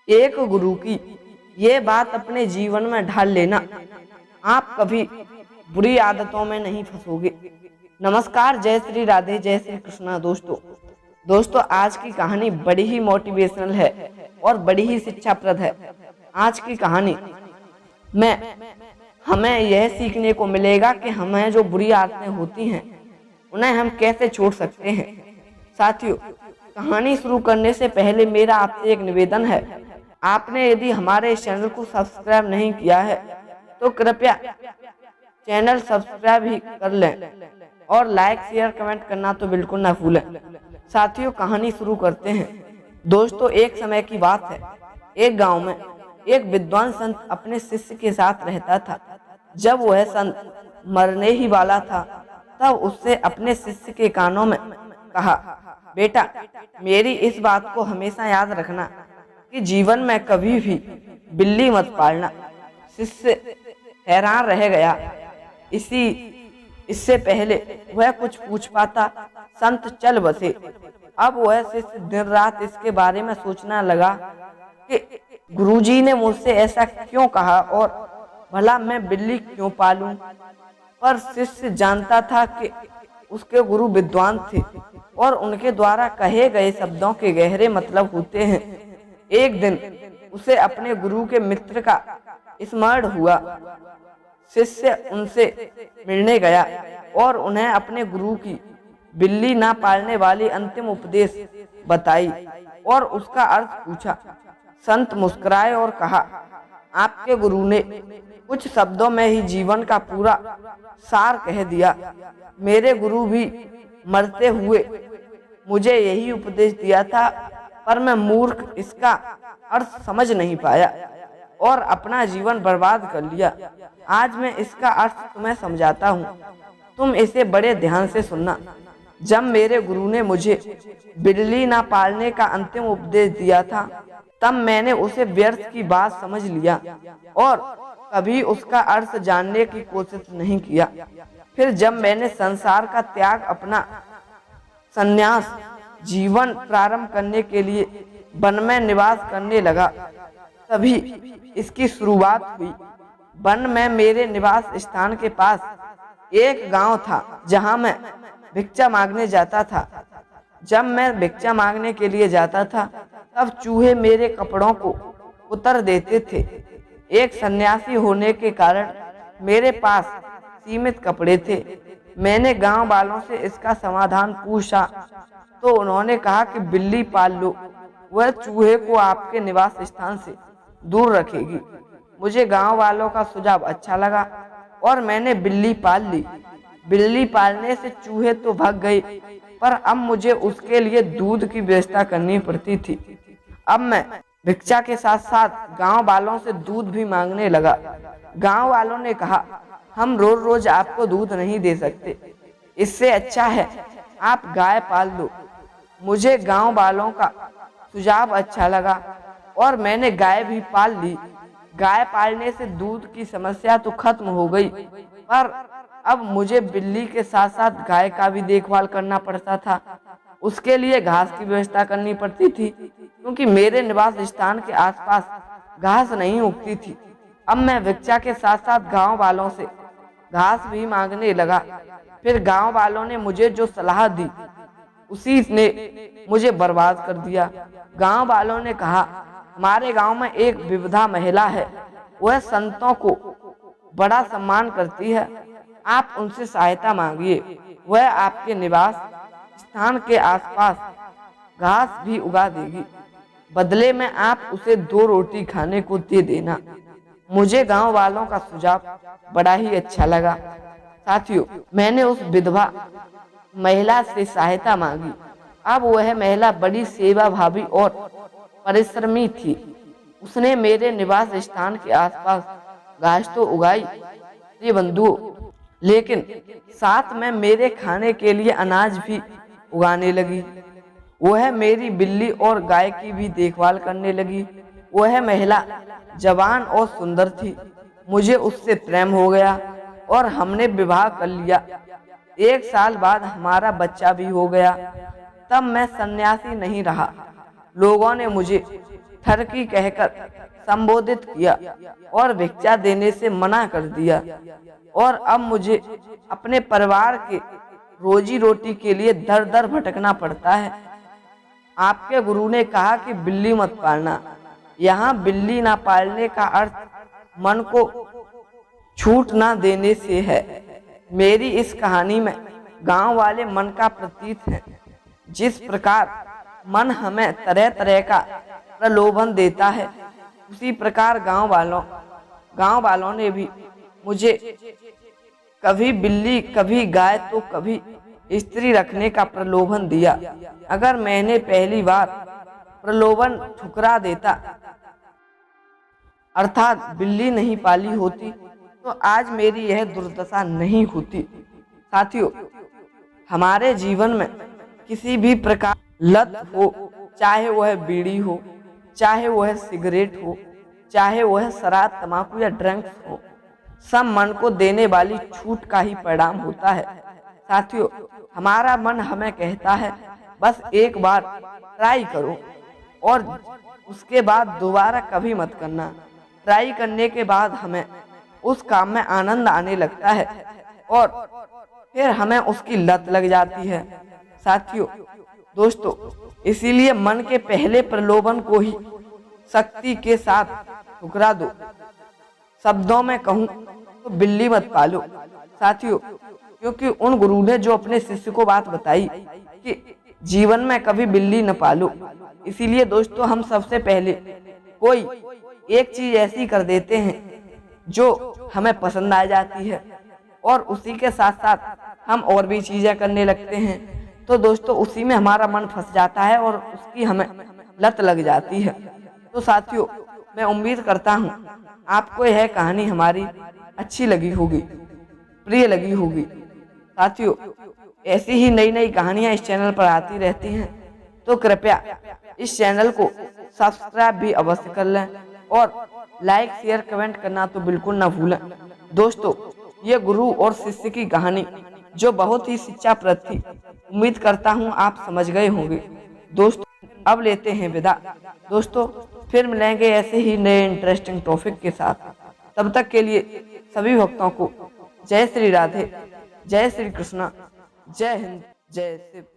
एक गुरु की ये बात अपने जीवन में ढाल लेना, आप कभी बुरी आदतों में नहीं फंसोगे। नमस्कार, जय श्री राधे, जय श्री कृष्णा। दोस्तों आज की कहानी बड़ी ही मोटिवेशनल है और बड़ी ही शिक्षाप्रद है। आज की कहानी में हमें यह सीखने को मिलेगा कि हमें जो बुरी आदतें होती हैं उन्हें हम कैसे छोड़ सकते हैं। साथियों, कहानी शुरू करने से पहले मेरा आपसे एक निवेदन है, आपने यदि हमारे इस चैनल को सब्सक्राइब नहीं किया है तो कृपया चैनल सब्सक्राइब ही कर लें और लाइक शेयर कमेंट करना तो बिल्कुल ना भूलें। साथियों, कहानी शुरू करते हैं। दोस्तों, एक समय की बात है, एक गांव में एक विद्वान संत अपने शिष्य के साथ रहता था। जब वह संत मरने ही वाला था तब उससे अपने शिष्य के कानों में कहा, बेटा, मेरी इस बात को हमेशा याद रखना कि जीवन में कभी भी बिल्ली मत पालना। शिष्य हैरान रह गया। इससे पहले वह कुछ पूछ पाता, संत चल बसे। अब वह शिष्य दिन रात इसके बारे में सोचना लगा कि गुरुजी ने मुझसे ऐसा क्यों कहा और भला मैं बिल्ली क्यों पालूं। पर शिष्य जानता था कि उसके गुरु विद्वान थे और उनके द्वारा कहे गए शब्दों के गहरे मतलब होते हैं। एक दिन उसे अपने गुरु के मित्र का स्मरण हुआ। शिष्य उनसे मिलने गया और उन्हें अपने गुरु की बिल्ली ना पालने वाली अंतिम उपदेश बताई और उसका अर्थ पूछा। संत मुस्कुराए और कहा, आपके गुरु ने कुछ शब्दों में ही जीवन का पूरा सार कह दिया। मेरे गुरु भी मरते हुए मुझे यही उपदेश दिया था, पर मैं मूर्ख इसका अर्थ समझ नहीं पाया और अपना जीवन बर्बाद कर लिया। आज मैं इसका अर्थ तुम्हें समझाता हूँ, तुम इसे बड़े ध्यान से सुनना। जब मेरे गुरु ने मुझे बिल्ली ना पालने का अंतिम उपदेश दिया था तब मैंने उसे व्यर्थ की बात समझ लिया और कभी उसका अर्थ जानने की कोशिश नहीं किया। फिर जब मैंने संसार का त्याग, अपना संन्यास जीवन प्रारंभ करने के लिए वन में निवास करने लगा, तभी इसकी शुरुआत हुई। वन में मेरे निवास स्थान के पास एक गांव था जहां मैं भिक्षा मांगने जाता था। जब मैं भिक्षा मांगने के लिए जाता था तब चूहे मेरे कपड़ों को उतर देते थे। एक सन्यासी होने के कारण मेरे पास सीमित कपड़े थे। मैंने गांव वालों से इसका समाधान पूछा तो उन्होंने कहा कि बिल्ली पाल लो, वह चूहे को आपके निवास स्थान से दूर रखेगी। मुझे गांव वालों का सुझाव अच्छा लगा और मैंने बिल्ली पाल ली। बिल्ली पालने से चूहे तो भाग गए, पर अब मुझे उसके लिए दूध की व्यवस्था करनी पड़ती थी। अब मैं भिक्षा के साथ साथ गांव वालों से दूध भी मांगने लगा। गांव वालों ने कहा, हम रोज रोज आपको दूध नहीं दे सकते, इससे अच्छा है आप गाय पाल लो। मुझे गांव वालों का सुझाव अच्छा लगा और मैंने गाय भी पाल ली। गाय पालने से दूध की समस्या तो खत्म हो गई, पर अब मुझे बिल्ली के साथ साथ गाय का भी देखभाल करना पड़ता था। उसके लिए घास की व्यवस्था करनी पड़ती थी क्योंकि मेरे निवास स्थान के आसपास घास नहीं उगती थी। अब मैं भिक्षा के साथ साथ गांव वालों से घास भी मांगने लगा। फिर गांव वालों ने मुझे जो सलाह दी उसी ने मुझे बर्बाद कर दिया। गांव वालों ने कहा, हमारे गांव में एक विधवा महिला है, वह संतों को बड़ा सम्मान करती है, आप उनसे सहायता मांगिए, वह आपके निवास स्थान के आसपास घास भी उगा देगी। बदले में आप उसे 2 रोटी खाने को दे देना। मुझे गांव वालों का सुझाव बड़ा ही अच्छा लगा। साथियों, मैंने उस विधवा महिला से सहायता मांगी। अब वह महिला बड़ी सेवा भावी और परिश्रमी थी। उसने मेरे निवास स्थान के आसपास घास तो उगाई प्रिय बंधुओं, लेकिन साथ में मेरे खाने के लिए अनाज भी उगाने लगी। वह मेरी बिल्ली और गाय की भी देखभाल करने लगी। वह महिला जवान और सुंदर थी। मुझे उससे प्रेम हो गया और हमने विवाह कर लिया। 1 साल बाद हमारा बच्चा भी हो गया। तब मैं सन्यासी नहीं रहा। लोगों ने मुझे ठरकी कहकर संबोधित किया और भिक्षा देने से मना कर दिया। और अब मुझे अपने परिवार के रोजी रोटी के लिए दर दर भटकना पड़ता है। आपके गुरु ने कहा कि बिल्ली मत पालना। यहाँ बिल्ली ना पालने का अर्थ मन को छूट ना देने से है। मेरी इस कहानी में गांव वाले मन का प्रतीक है। जिस प्रकार मन हमें तरह तरह का प्रलोभन देता है, उसी प्रकार गांव वालों ने भी मुझे कभी बिल्ली, कभी गाय तो कभी स्त्री रखने का प्रलोभन दिया। अगर मैंने पहली बार प्रलोभन ठुकरा देता, अर्थात बिल्ली नहीं पाली होती, तो आज मेरी यह दुर्दशा नहीं होती। साथियों, हमारे जीवन में किसी भी प्रकार लत हो, चाहे वह बीड़ी हो, चाहे वह सिगरेट हो, चाहे वह शराब, तंबाकू या ड्रग्स हो, सब मन को देने वाली छूट का ही परिणाम होता है। साथियों, हमारा मन हमें कहता है बस एक बार ट्राई करो और उसके बाद दोबारा कभी मत करना। ट्राई करने के बाद हमें उस काम में आनंद आने लगता है और फिर हमें उसकी लत लग जाती है। साथियों, दोस्तों, इसीलिए मन के पहले प्रलोभन को ही शक्ति के साथ ठुकरा दो। शब्दों में कहूँ तो बिल्ली मत पालो। साथियों, क्योंकि उन गुरु ने जो अपने शिष्य को बात बताई कि जीवन में कभी बिल्ली न पालो, इसीलिए दोस्तों हम सबसे पहले कोई एक चीज ऐसी कर देते हैं जो हमें पसंद आ जाती है और उसी के साथ साथ हम और भी चीजें करने लगते हैं। तो दोस्तों उसी में हमारा मन फंस जाता है और उसकी हमें लत लग जाती है। तो साथियों, मैं उम्मीद करता हूँ आपको यह कहानी हमारी अच्छी लगी होगी, प्रिय लगी होगी। साथियों, ऐसी ही नई नई कहानियां इस चैनल पर आती रहती हैं, तो कृपया इस चैनल को सब्सक्राइब भी अवश्य कर लें और लाइक, शेयर, कमेंट करना तो बिल्कुल ना भूलें। दोस्तों, ये गुरु और शिष्य की कहानी जो बहुत ही शिक्षाप्रद थी, उम्मीद करता हूँ आप समझ गए होंगे। दोस्तों, अब लेते हैं विदा। दोस्तों, फिर मिलेंगे ऐसे ही नए इंटरेस्टिंग टॉपिक के साथ। तब तक के लिए सभी भक्तों को जय श्री राधे, जय श्री कृष्णा, जय हिंद, जय शिव।